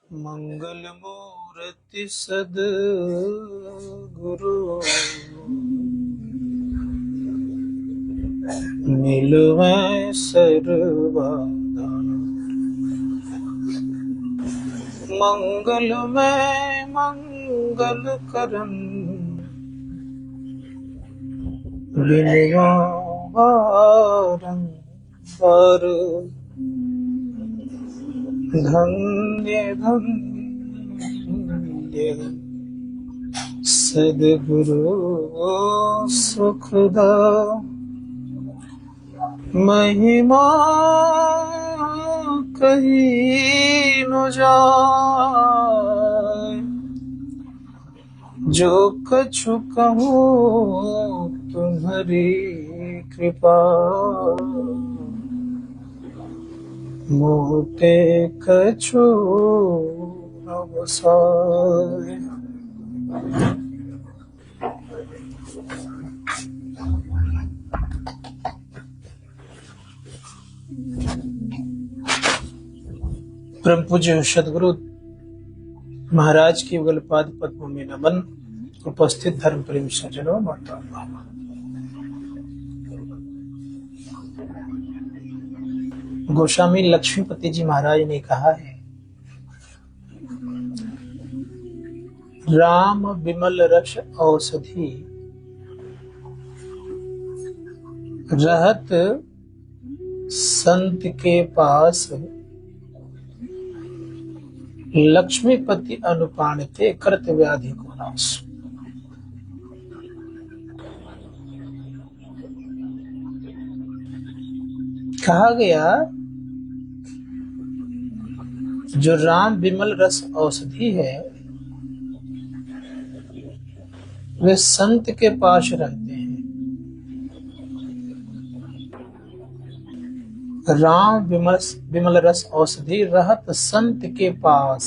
मंगल मूर्ति सद्गुरु मिलवै सर्वदा। मंगल में मंगल करन बिनवा बारंबार। धन्य धन्य सद्गुरु सुखदा। महिमा कही न जाए, जो कछु कहूँ तुम्हारी कृपा। मोटे कछु न बसाए। परम पूज्य सद्गुरु महाराज की युगल पाद पद्मों में नमन। उपस्थित धर्म प्रेमी सज्जनों, माता बाबा, गोस्वामी लक्ष्मीपति जी महाराज ने कहा है, राम विमल रस औषधि रहत संत के पास। लक्ष्मीपति अनुपाणते कृत व्याधि को नाश। कहा गया, जो राम विमल रस औषधि है वे संत के पास रहते हैं। राम विमल रस औषधि रहत संत के पास।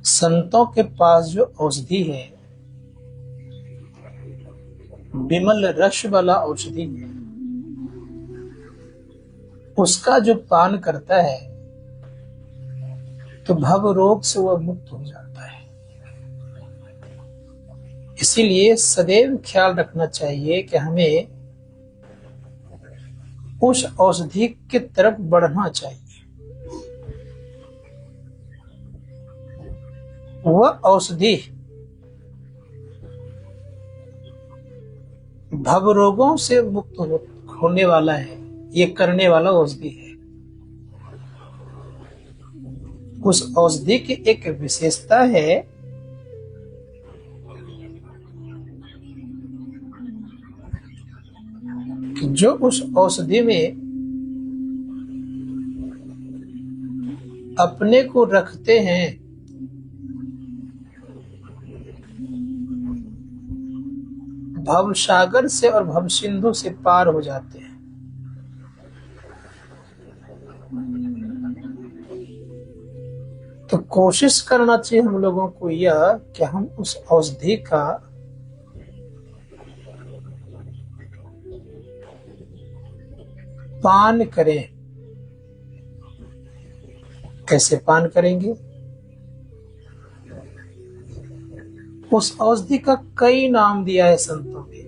संतों के पास जो औषधि है, विमल रस वाला औषधि है, उसका जो पान करता है तो भव रोग से वह मुक्त हो जाता है। इसीलिए सदैव ख्याल रखना चाहिए कि हमें उस औषधि की तरफ बढ़ना चाहिए। वह औषधि भव रोगों से मुक्त होने वाला है, ये करने वाला औषधि है। उस औषधि की एक विशेषता है कि जो उस औषधि में अपने को रखते हैं भव सागर से और भव सिंधु से पार हो जाते हैं। तो कोशिश करना चाहिए हम लोगों को यह कि हम उस औषधि का पान करें। कैसे पान करेंगे? उस औषधि का कई नाम दिया है संतों ने।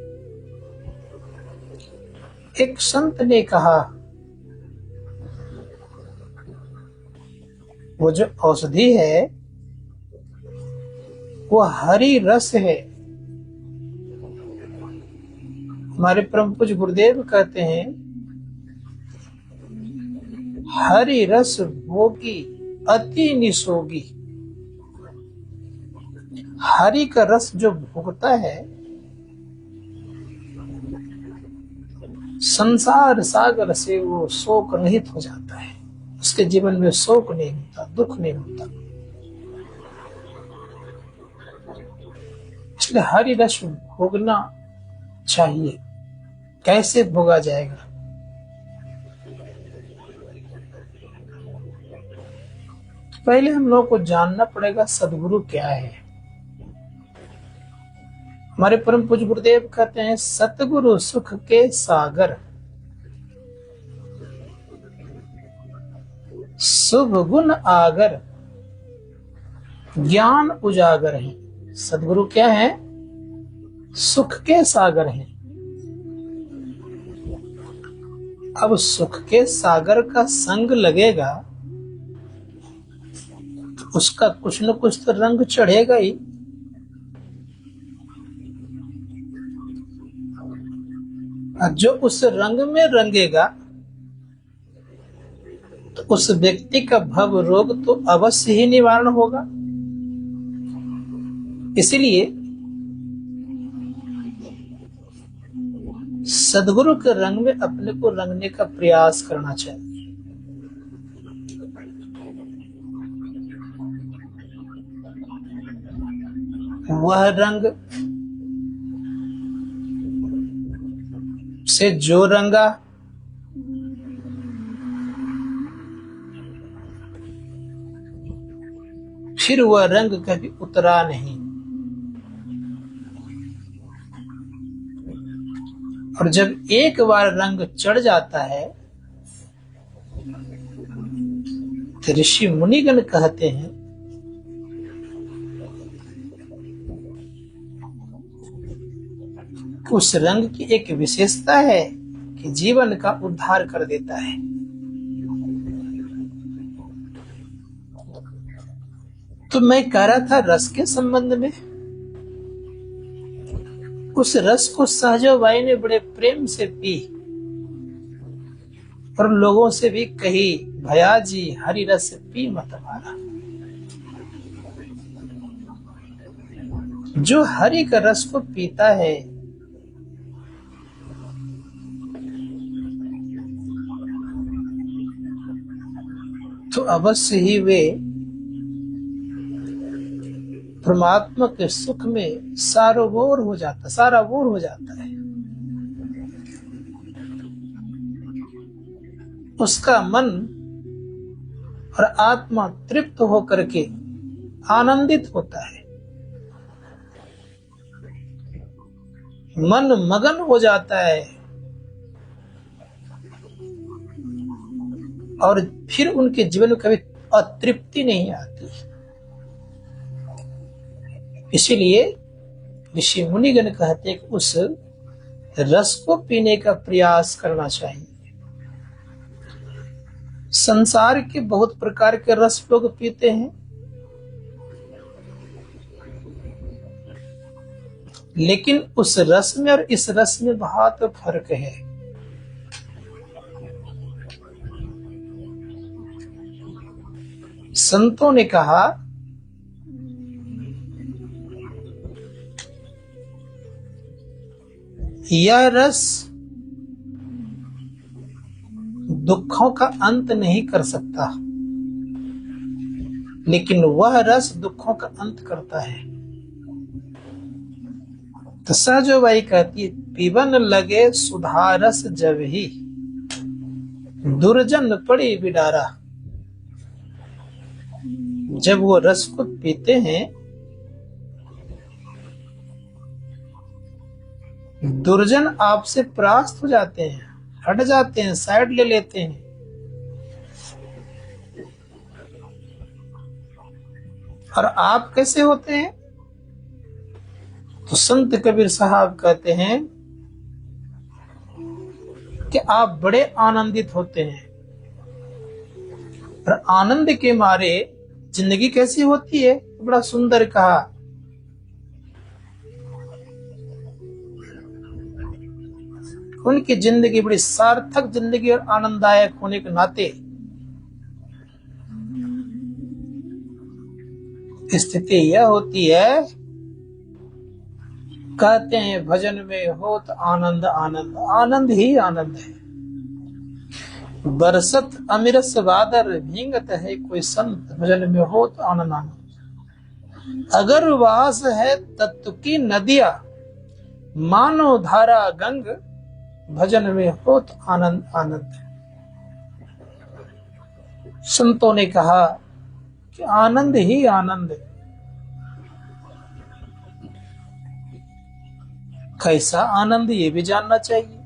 एक संत ने कहा, वो जो औषधि है वो हरि रस है। हमारे परम पूज्य गुरुदेव कहते हैं, हरि रस भोगी अति निसोगी। हरि का रस जो भोगता है, संसार सागर से वो शोक रहित हो जाता है। उसके जीवन में शोक नहीं होता, दुख नहीं होता। इसलिए हरि रस भोगना चाहिए। कैसे भोगा जाएगा? पहले हम लोग को जानना पड़ेगा सद्गुरु क्या है। हमारे परम पूज्य गुरुदेव कहते हैं, सतगुरु सुख के सागर। शुभ गुण आगर ज्ञान उजागर है। सदगुरु क्या है? सुख के सागर हैं। अब सुख के सागर का संग लगेगा तो उसका कुछ न कुछ तो रंग चढ़ेगा ही। जो उस रंग में रंगेगा तो उस व्यक्ति का भव रोग तो अवश्य ही निवारण होगा। इसलिए सदगुरु के रंग में अपने को रंगने का प्रयास करना चाहिए। वह रंग से जो रंगा फिर वह रंग कभी उतरा नहीं। और जब एक बार रंग चढ़ जाता है तो ऋषि मुनिगण कहते हैं उस रंग की एक विशेषता है कि जीवन का उद्धार कर देता है। तो मैं कह रहा था रस के संबंध में, उस रस को सहजबाई ने बड़े प्रेम से पी और लोगों से भी कही, भैया जी हरि रस पी मत मारा। जो हरि का रस को पीता है तो अवश्य ही वे परमात्मा के सुख में साराबोर हो जाता है। उसका मन और आत्मा तृप्त होकर के आनंदित होता है। मन मगन हो जाता है और फिर उनके जीवन में कभी अतृप्ति नहीं आती। इसीलिए ऋषि मुनिगण कहते हैं कि उस रस को पीने का प्रयास करना चाहिए। संसार के बहुत प्रकार के रस लोग पीते हैं, लेकिन उस रस में और इस रस में बहुत फर्क है। संतों ने कहा यह रस दुखों का अंत नहीं कर सकता, लेकिन वह रस दुखों का अंत करता है। तो सहजबाई कहती है, पीवन लगे सुधा रस जब ही दुर्जन पड़ी बिडारा। जब वो रस को पीते हैं दुर्जन आपसे परास्त हो जाते हैं, हट जाते हैं, साइड ले लेते हैं। और आप कैसे होते हैं? तो संत कबीर साहब कहते हैं कि आप बड़े आनंदित होते हैं। और आनंद के मारे जिंदगी कैसी होती है? बड़ा सुंदर कहा, उनकी जिंदगी बड़ी सार्थक जिंदगी और आनंददायक होने के नाते स्थिति यह होती है, कहते हैं भजन में हो तो आनंद आनंद, आनंद ही आनंद है। बरसत अमिरस बादर भींगत है कोई संत, भजन में हो तो आनंद आनंद। अगर वास है तत्व की नदिया मानो धारा गंग, भजन में हो तो आनंद आनंद। संतों ने कहा कि आनंद ही आनंद। कैसा आनंद ये भी जानना चाहिए।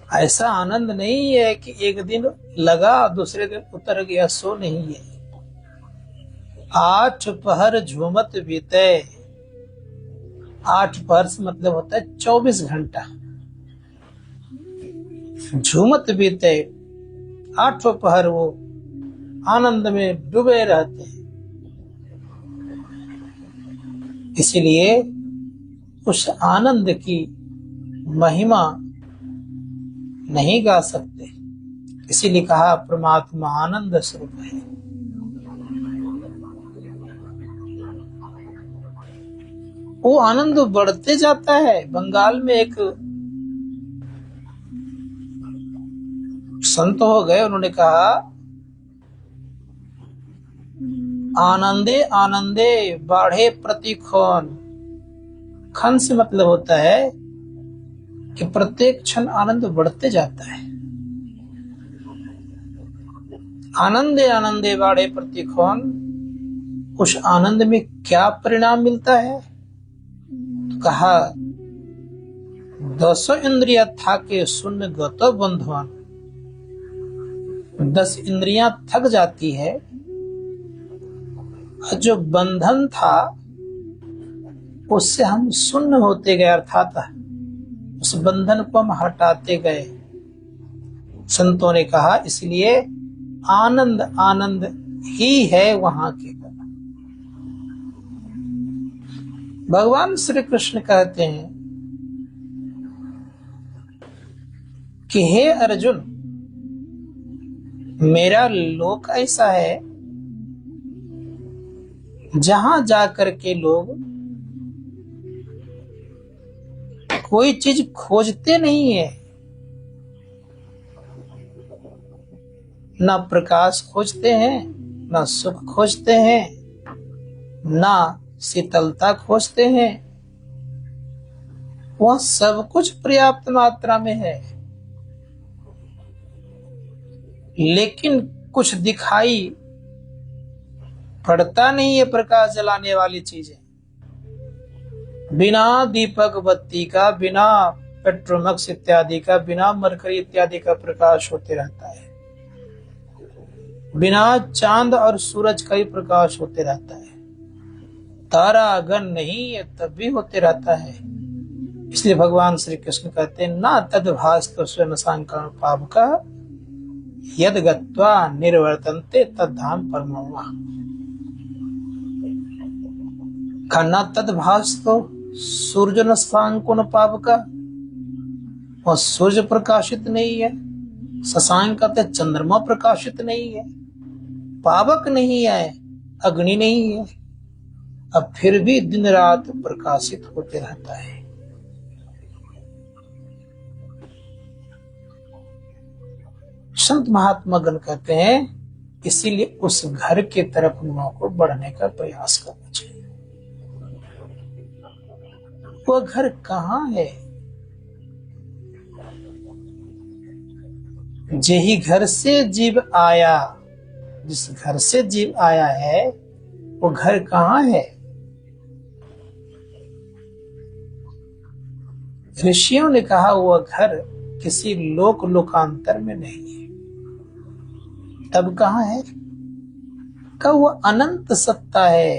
ऐसा आनंद नहीं है कि एक दिन लगा दूसरे दिन उतर गया, सो नहीं है। 8 पहर झूमत बीते। 8 पहर से मतलब होता है 24 घंटा। झूमत बीते 8 पहर वो आनंद में डूबे रहते हैं। इसीलिए उस आनंद की महिमा नहीं गा सकते। इसीलिए कहा परमात्मा आनंद स्वरूप है। वो आनंद बढ़ते जाता है। बंगाल में एक संत हो गए, उन्होंने कहा आनंदे आनंदे बाढ़े प्रति खन। खन से मतलब होता है कि प्रत्येक क्षण आनंद बढ़ते जाता है। आनंदे आनंदे बाढ़े प्रति खन। उस आनंद में क्या परिणाम मिलता है? तो कहा 10 इंद्रिया था के शून्य गतो बंधुआन। 10 इंद्रियां थक जाती है, जो बंधन था उससे हम शून्य होते गए, अर्थात उस बंधन को हम हटाते गए। संतों ने कहा इसलिए आनंद आनंद ही है वहां के। भगवान श्री कृष्ण कहते हैं कि हे अर्जुन, मेरा लोक ऐसा है जहां जाकर के लोग कोई चीज खोजते नहीं है। ना प्रकाश खोजते हैं, ना सुख खोजते हैं, ना शीतलता खोजते हैं। वह सब कुछ पर्याप्त मात्रा में है, लेकिन कुछ दिखाई पड़ता नहीं है प्रकाश जलाने वाली चीजें। बिना दीपक बत्ती का, बिना पेट्रोमक्स इत्यादि का, बिना मरकरी इत्यादि का प्रकाश होते रहता है। बिना चांद और सूरज का ही प्रकाश होते रहता है। तारा अगर नहीं है तब भी होते रहता है। इसलिए भगवान श्री कृष्ण कहते हैं ना तद भास्कर स्वयं सांकरण पावका यद गत्वा निर्वर्तन्ते तद धाम परमवा। खन्ना तद भास्तो सूर्य न सांकुन पावका। वह सूर्य प्रकाशित नहीं है। शशांक कहते चंद्रमा प्रकाशित नहीं है, पावक नहीं है, अग्नि नहीं है, अब फिर भी दिन रात प्रकाशित होते रहता है। संत महात्मा गण कहते हैं इसीलिए उस घर की तरफ हम लोगों को बढ़ने का प्रयास करना चाहिए। वो घर कहाँ है? जेही घर से जीव आया, जिस घर से जीव आया है वो घर कहाँ है? ऋषियों ने कहा वह घर किसी लोक लोकांतर में नहीं है। तब कहाँ है? का वह अनंत सत्ता है।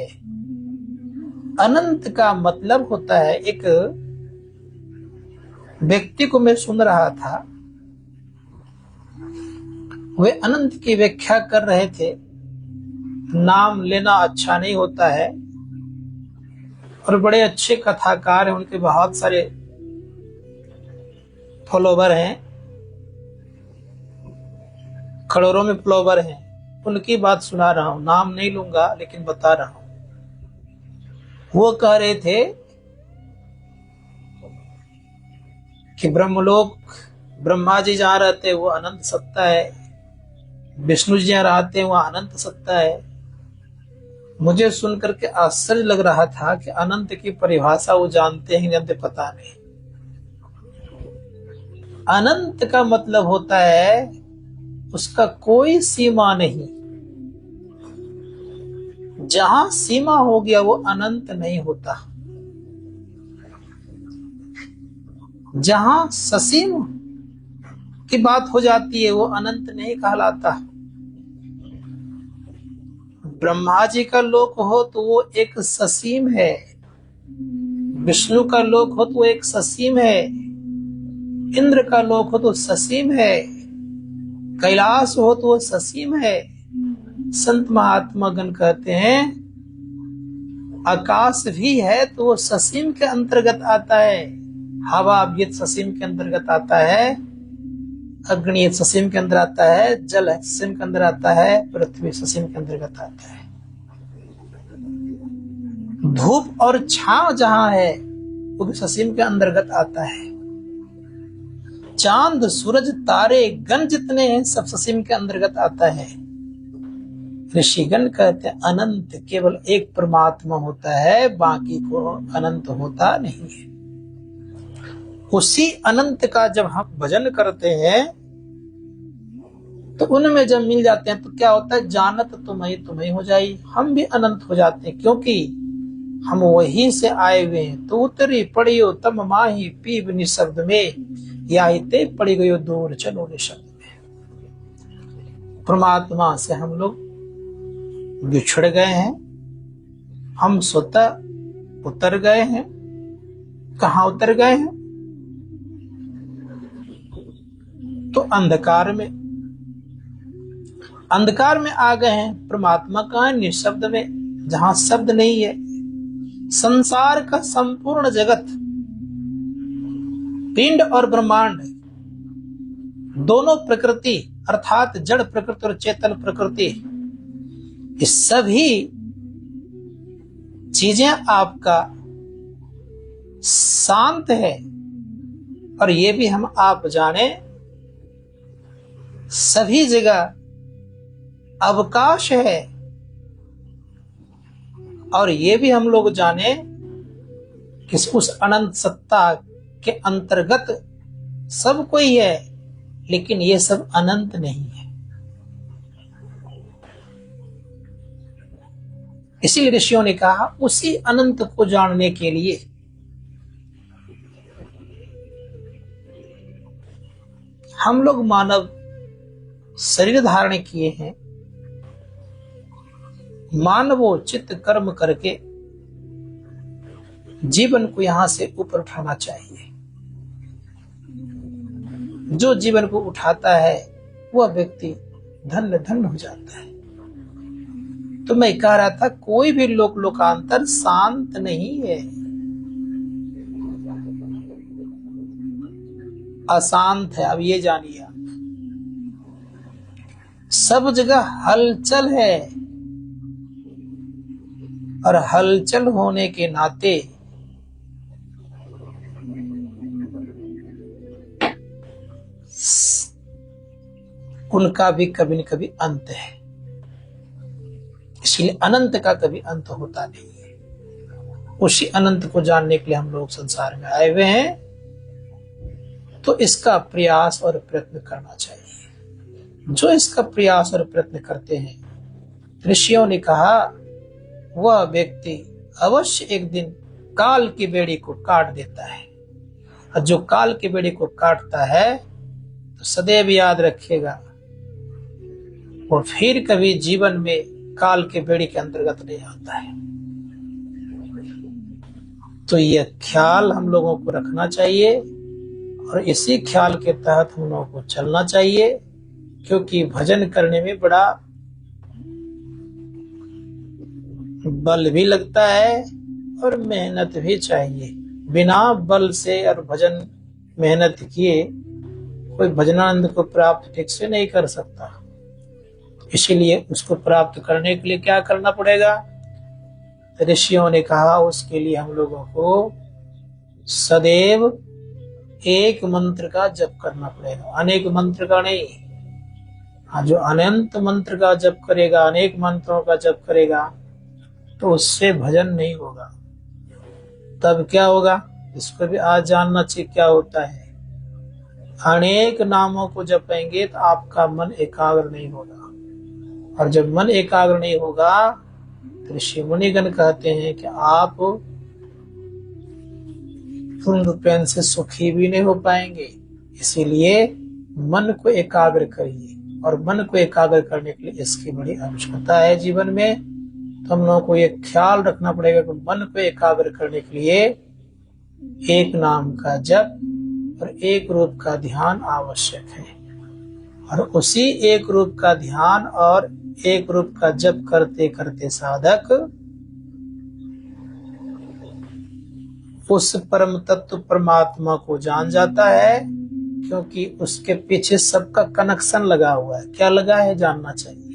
अनंत का मतलब होता है, एक व्यक्ति को मैं सुन रहा था, वे अनंत की व्याख्या कर रहे थे। नाम लेना अच्छा नहीं होता है, और बड़े अच्छे कथाकार हैं, उनके बहुत सारे फॉलोवर हैं, करोड़ों में फॉलोवर हैं। उनकी बात सुना रहा हूं, नाम नहीं लूंगा लेकिन बता रहा हूं। वो कह रहे थे कि ब्रह्मलोक ब्रह्मा जी जहां रहते हैं वो अनंत सत्ता है, विष्णु जी जहां रहते हैं वो अनंत सत्ता है। मुझे सुनकर के आश्चर्य लग रहा था कि अनंत की परिभाषा वो जानते हैं नहीं, पता नहीं। अनंत का मतलब होता है उसका कोई सीमा नहीं। जहां सीमा हो गया वो अनंत नहीं होता। जहां ससीम की बात हो जाती है वो अनंत नहीं कहलाता। ब्रह्मा जी का लोक हो तो वो एक ससीम है, विष्णु का लोक हो तो वो एक ससीम है, इंद्र का लोक हो तो ससीम है, कैलाश हो तो वो ससीम है। संत महात्मा गण कहते हैं आकाश भी है तो वो ससीम के अंतर्गत आता है, हवा भी ससीम के अंतर्गत आता है, अग्नि ससीम के अंदर आता है, जल ससीम के अंदर आता है, पृथ्वी ससीम के अंतर्गत आता है। धूप और छांव जहां है वो भी ससीम के अंतर्गत आता है। चांद सूरज तारे गण जितने हैं सब ससीम के अंतर्गत आता है। ऋषिगण कहते हैं अनंत केवल एक परमात्मा होता है, बाकी को अनंत होता नहीं है। उसी अनंत का जब हम भजन करते हैं तो उनमें जब मिल जाते हैं तो क्या होता है, जानत तुम्हें हो जाई, हम भी अनंत हो जाते हैं, क्योंकि हम वहीं से आए हुए हैं। तो उतरी पड़ियो तम माही पीब निशब्द में, या ते पड़ी गयो दूर चलो निशब्द में। परमात्मा से हम लोग बिछड़ गए हैं, हम स्वतः उतर गए हैं। कहाँ उतर गए हैं? तो अंधकार में, अंधकार में आ गए हैं। परमात्मा कहाँ है? निशब्द में, जहां शब्द नहीं है। संसार का संपूर्ण जगत, पिंड और ब्रह्मांड, दोनों प्रकृति अर्थात जड़ प्रकृति और चेतन प्रकृति, ये सभी चीजें आपका शांत है। और ये भी हम आप जाने सभी जगह अवकाश है। और ये भी हम लोग जाने कि उस अनंत सत्ता के अंतर्गत सब कोई है, लेकिन ये सब अनंत नहीं है। इसीलिए ऋषियों ने कहा उसी अनंत को जानने के लिए हम लोग मानव शरीर धारण किए हैं। मानवोचित कर्म करके जीवन को यहां से ऊपर उठाना चाहिए। जो जीवन को उठाता है वह व्यक्ति धन्य धन्य हो जाता है। तो मैं कह रहा था कोई भी लोक लोकांतर शांत नहीं है, अशांत है। अब ये जानिए, सब जगह हलचल है, और हलचल होने के नाते उनका भी कभी न कभी अंत है। इसलिए अनंत का कभी अंत होता नहीं है। उसी अनंत को जानने के लिए हम लोग संसार में आए हुए हैं, तो इसका प्रयास और प्रयत्न करना चाहिए। जो इसका प्रयास और प्रयत्न करते हैं, ऋषियों ने कहा वह व्यक्ति अवश्य एक दिन काल की बेड़ी को काट देता है। और जो काल की बेड़ी को काटता है तो सदैव याद रखिएगा वो फिर कभी जीवन में काल के बेड़ी के अंतर्गत नहीं आता है। तो यह ख्याल हम लोगों को रखना चाहिए और इसी ख्याल के तहत हम लोगों को चलना चाहिए, क्योंकि भजन करने में बड़ा बल भी लगता है और मेहनत भी चाहिए। बिना बल से और भजन मेहनत किए कोई भजनानंद को प्राप्त ठीक से नहीं कर सकता। इसीलिए उसको प्राप्त करने के लिए क्या करना पड़ेगा? ऋषियों ने कहा उसके लिए हम लोगों को सदैव एक मंत्र का जप करना पड़ेगा, अनेक मंत्र का नहीं। हाँ, जो अनंत मंत्र का जप करेगा, अनेक मंत्रों का जप करेगा, तो उससे भजन नहीं होगा। तब क्या होगा? इसको भी आज जानना चाहिए क्या होता है। अनेक नामों को जपेंगे तो आपका मन एकाग्र नहीं होगा, और जब मन एकाग्र नहीं होगा तो ऋषि मुनिगण कहते हैं कि आप पूर्ण रूपेण से सुखी भी नहीं हो पाएंगे। इसीलिए मन को एकाग्र करिए, और मन को एकाग्र करने के लिए इसकी बड़ी आवश्यकता है जीवन में। तो हम लोगों को ये ख्याल रखना पड़ेगा कि मन को एकाग्र करने के लिए एक नाम का जप और एक रूप का ध्यान आवश्यक है। और उसी एक रूप का ध्यान और एक रूप का जप करते करते साधक उस परम तत्व परमात्मा को जान जाता है, क्योंकि उसके पीछे सबका कनेक्शन लगा हुआ है। क्या लगा है जानना चाहिए।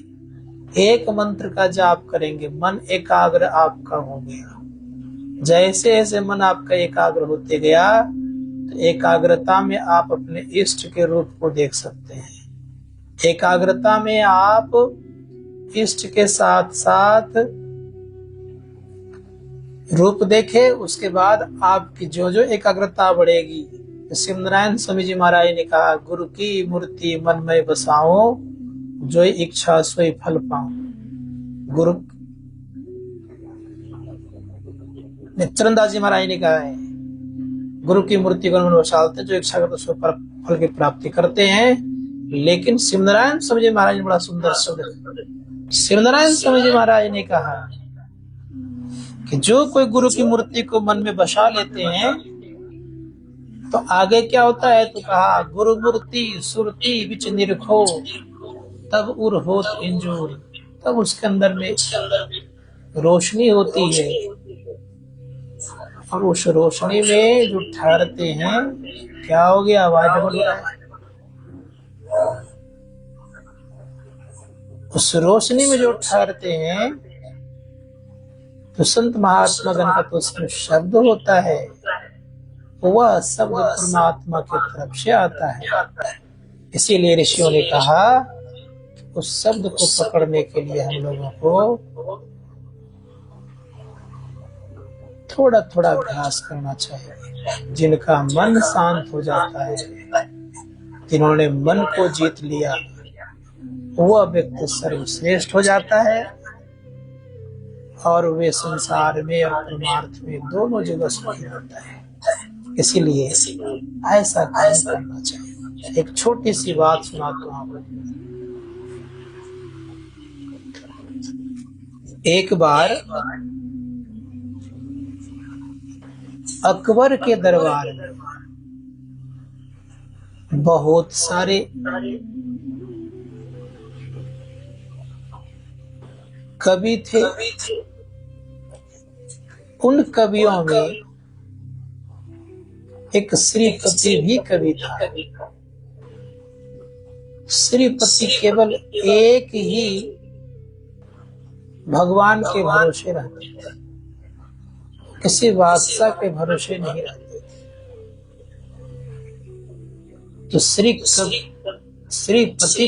एक मंत्र का जाप करेंगे, मन एकाग्र आपका हो गया। जैसे जैसे मन आपका एकाग्र होते गया, तो एकाग्रता में आप अपने इष्ट के रूप को देख सकते हैं। एकाग्रता में आप इष्ट के साथ साथ रूप देखे, उसके बाद आपकी जो जो एकाग्रता बढ़ेगी। सिमनारायण स्वामी जी महाराज ने कहा, गुरु की मूर्ति मन में बसाओ, जो इच्छा सोई फल पाऊं। गुरु नित्यानंद जी महाराज ने कहा है, गुरु की मूर्ति को मन बसाते जो इच्छा करते सो फल की प्राप्ति करते हैं। लेकिन सिमनारायण स्वामी जी महाराज ने बड़ा सुंदर शब्द, सिमनारायण स्वामी जी महाराज ने कहा कि जो कोई गुरु की मूर्ति को मन में बसा लेते हैं तो आगे क्या होता है। तो कहा, गुरु मूर्ति सुरती बिच निरखो, तब उर होत इंजूर। तब उसके अंदर में रोशनी होती है, और उस रोशनी में जो ठहरते हैं, क्या हो गया, आवाज डबल हो रहा है। उस रोशनी में जो ठहरते हैं, तो संत महात्मा गण का तो उसमें शब्द होता है, वह शब्द परमात्मा की तरफ से आता है। इसीलिए ऋषियों ने कहा, उस शब्द को पकड़ने के लिए हम लोगों को थोड़ा थोड़ा अभ्यास करना चाहिए। जिनका मन शांत हो जाता है, जिन्होंने मन को जीत लिया, वह व्यक्ति सर्वश्रेष्ठ हो जाता है, और वे संसार में और परमार्थ में दोनों जगह सुखी होता है। इसीलिए ऐसा काम करना चाहिए। एक छोटी सी बात सुनाता हूँ आपको। एक बार अकबर के दरबार में बहुत सारे कवि थे। उन कवियों में एक श्रीपति भी कवि था। श्रीपति केवल एक ही भगवान के भरोसे रहते थे, किसी बादशाह के भरोसे नहीं रहते थे। तो श्रीपति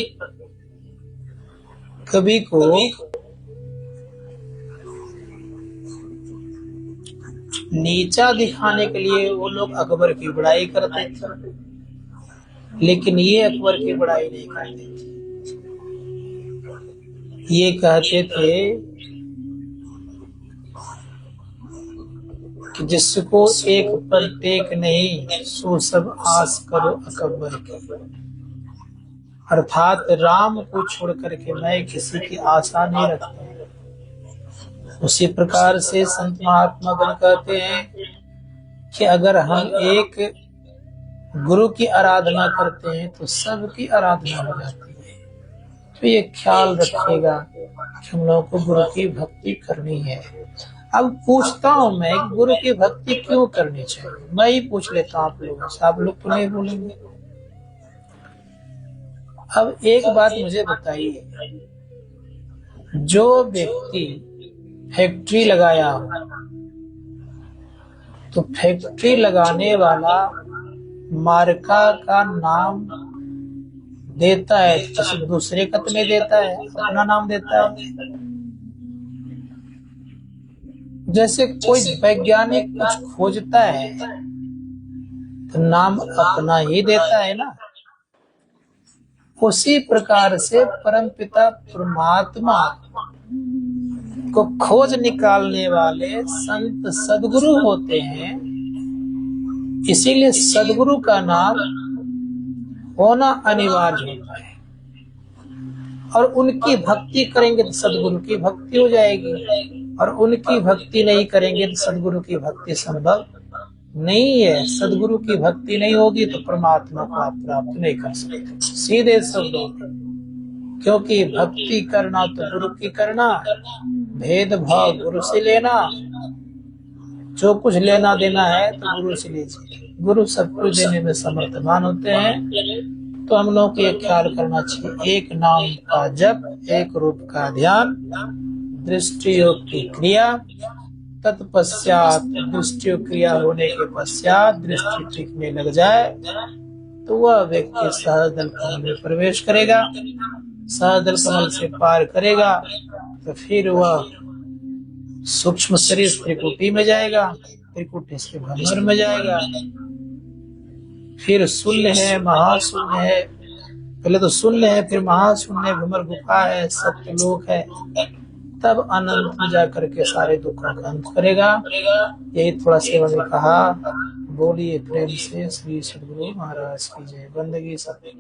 कवि को नीचा दिखाने के लिए वो लोग अकबर की बड़ाई करते थे, लेकिन ये अकबर की बड़ाई नहीं करते थे। ये कहते थे कि जिसको एक पर टेक नहीं, सो सब आस करो अकबर की। अर्थात राम को छोड़ करके मैं किसी की आशा नहीं रखता। उसी प्रकार से संत महात्मा गण कहते हैं कि अगर हम एक गुरु की आराधना करते हैं तो सबकी आराधना हो जाती है। तो ये ख्याल रखिएगा कि हम लोगों को गुरु की भक्ति करनी है। अब पूछता हूं मैं, गुरु की भक्ति क्यों करनी चाहिए? मैं ही पूछ लेता हूं आप लोगों से, आप लोग तो नहीं बोलेंगे। अब एक बात मुझे बताइए, जो व्यक्ति फैक्ट्री लगाया हो, तो फैक्ट्री लगाने वाला मार्का का नाम देता है, किसी दूसरे का तो नहीं देता है, अपना नाम देता है। जैसे कोई वैज्ञानिक कुछ खोजता है तो नाम अपना ही देता है ना। उसी प्रकार से परमपिता परमात्मा को खोज निकालने वाले संत सदगुरु होते हैं। इसीलिए सदगुरु का नाम होना अनिवार्य होता है। और उनकी भक्ति करेंगे तो सदगुरु की भक्ति हो जाएगी, और उनकी भक्ति नहीं करेंगे तो सदगुरु की भक्ति संभव नहीं है। सदगुरु की भक्ति नहीं होगी तो परमात्मा को आप प्राप्त नहीं कर सकते, सीधे शब्दों में। क्योंकि भक्ति करना तो गुरु की करना, भेदभाव गुरु से लेना, जो कुछ लेना देना है तो गुरु से लीजिए। गुरु सब कुछ देने में समर्थमान होते हैं। तो हम लोग को ये ख्याल करना चाहिए, एक नाम का जप, एक रूप का ध्यान, दृष्टि योग की क्रिया, तत्पश्चात दृष्टि योग क्रिया होने के पश्चात दृष्टि टिकने लग जाए तो वह व्यक्ति सहस्त्रदल कमल में प्रवेश करेगा। सहस्त्रदल कमल से पार करेगा तो फिर वह सूक्ष्म शरीर त्रिकुटी में जाएगा, त्रिकुटी से भंवर में जाएगा, फिर शून्य है, महाशून्य है, पहले तो शून्य है, फिर महाशून्य, भ्रमर गुफा है, सत्यलोक है, तब अनंत में जाकर के सारे दुखों का अंत करेगा। यही थोड़ा सेवा में कहा। बोलिए प्रेम से श्री सद्गुरु महाराज की जय। बंदगी सत्य।